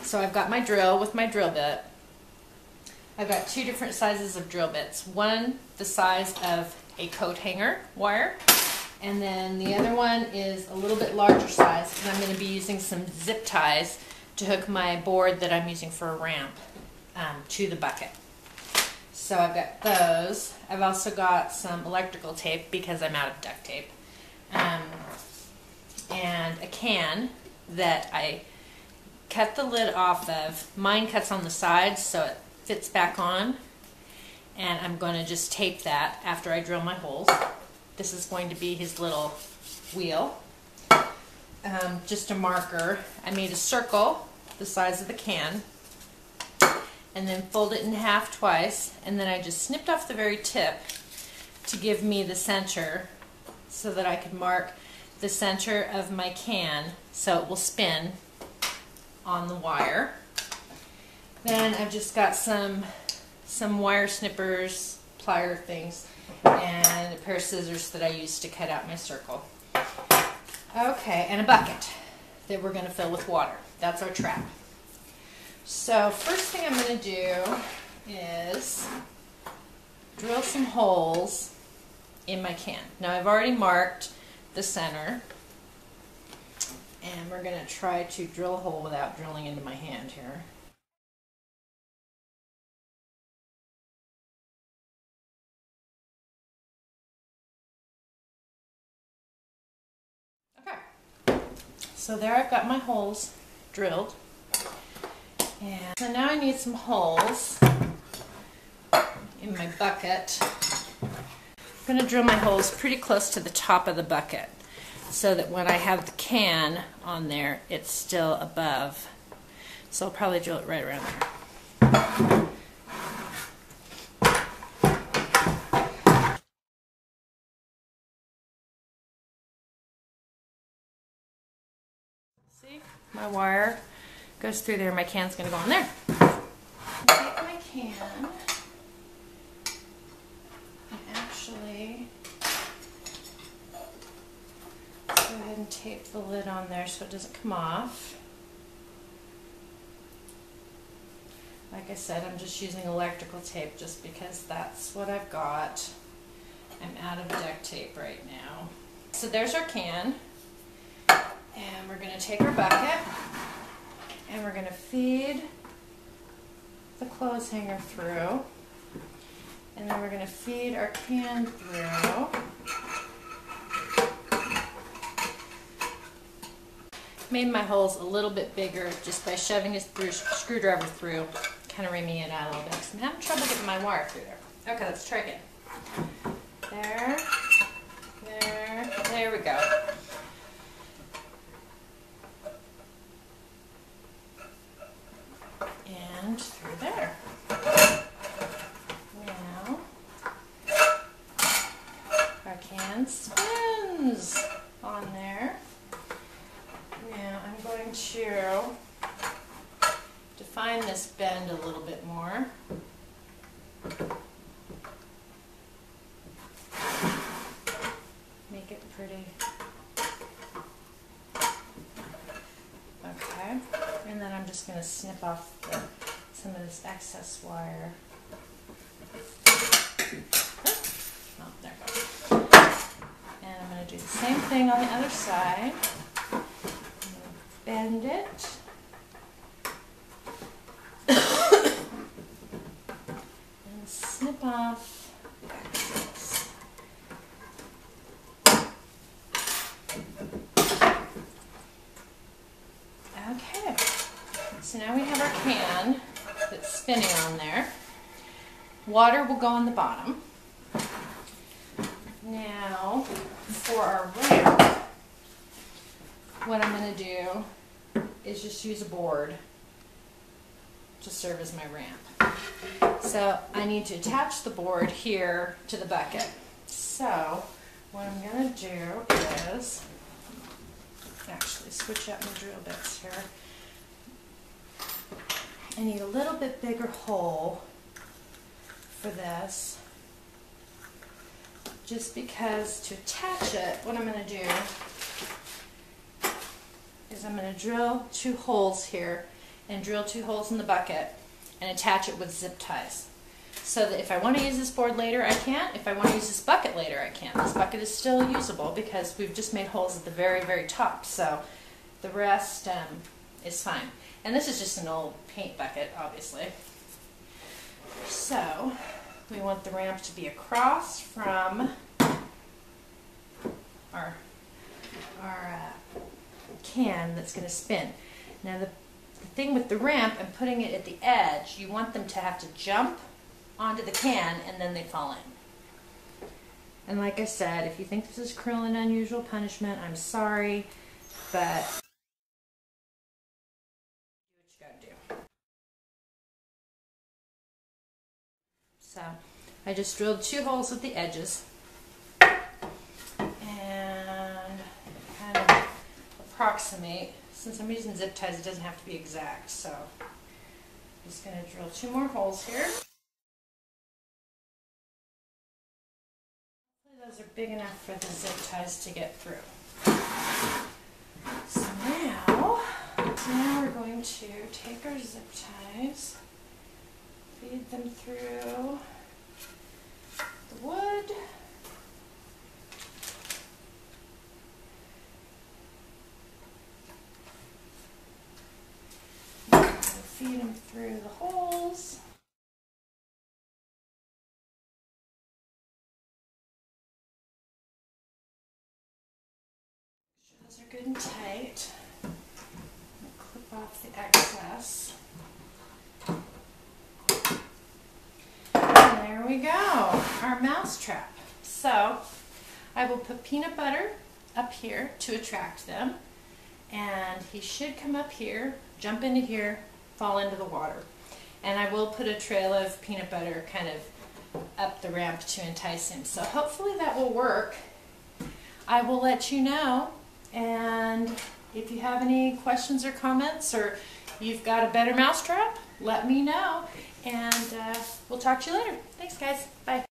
So I've got my drill with my drill bit. I've got two different sizes of drill bits. One the size of a coat hanger wire, and then the other one is a little bit larger size because I'm going to be using some zip ties to hook my board that I'm using for a ramp to the bucket. So I've got those. I've also got some electrical tape because I'm out of duct tape. And a can that I cut the lid off of. Mine cuts on the sides so it fits back on. And I'm going to just tape that after I drill my holes. This is going to be his little wheel. Just a marker. I made a circle the size of the can, and then fold it in half twice, and then I just snipped off the very tip to give me the center so that I could mark the center of my can so it will spin on the wire. Then I've just got some wire snippers, plier things, and a pair of scissors that I used to cut out my circle. Okay, and a bucket that we're going to fill with water. That's our trap. So first thing I'm going to do is drill some holes in my can. Now I've already marked the center, and we're going to try to drill a hole without drilling into my hand here. Okay, so there I've got my holes drilled. And so now I need some holes in my bucket. I'm going to drill my holes pretty close to the top of the bucket so that when I have the can on there, it's still above. So I'll probably drill it right around there. See, my wire goes through there. My can's going to go on there. Take my can and actually go ahead and tape the lid on there so it doesn't come off. Like I said, I'm just using electrical tape just because that's what I've got. I'm out of duct tape right now. So there's our can, and we're going to take our bucket and we're going to feed the clothes hanger through, and then we're going to feed our can through. Made my holes a little bit bigger just by shoving a screwdriver through, kind of reaming it out a little bit because I'm having trouble getting my wire through there. Okay, let's try again. There we go. And through there. Now, our can spins on there. Now I'm going to define this bend a little bit more. Make it pretty. Okay, and then I'm just going to snip off some of this excess wire. Oh, there it goes. And I'm going to do the same thing on the other side. Bend it. And snip off the excess. Okay, so now we have our can that's spinning on there. Water will go on the bottom. Now, for our ramp, what I'm going to do is just use a board to serve as my ramp. So I need to attach the board here to the bucket. So what I'm going to do is actually switch out my drill bits here. I need a little bit bigger hole for this, just because to attach it, what I'm going to do is I'm going to drill 2 holes here and drill 2 holes in the bucket and attach it with zip ties. So that if I want to use this board later, I can. If I want to use this bucket later, I can. This bucket is still usable because we've just made holes at the very, very top. So the rest is fine. And this is just an old paint bucket, obviously. So we want the ramp to be across from our can that's going to spin. Now the thing with the ramp and putting it at the edge, you want them to have to jump onto the can and then they fall in. And like I said, if you think this is cruel and unusual punishment, I'm sorry, but do what you gotta do. So I just drilled 2 holes at the edges and kind of approximate. Since I'm using zip ties, it doesn't have to be exact, so I'm just going to drill 2 more holes here. Those are big enough for the zip ties to get through. So now we're going to take our zip ties, feed them through the wood. Feed them through the holes. Those are good and tight. Clip off the excess. And there we go, our mousetrap. So I will put peanut butter up here to attract them, and he should come up here, jump into here, fall into the water. And I will put a trail of peanut butter kind of up the ramp to entice him. So hopefully that will work. I will let you know, and if you have any questions or comments, or you've got a better mousetrap, let me know, and we'll talk to you later. Thanks guys, bye.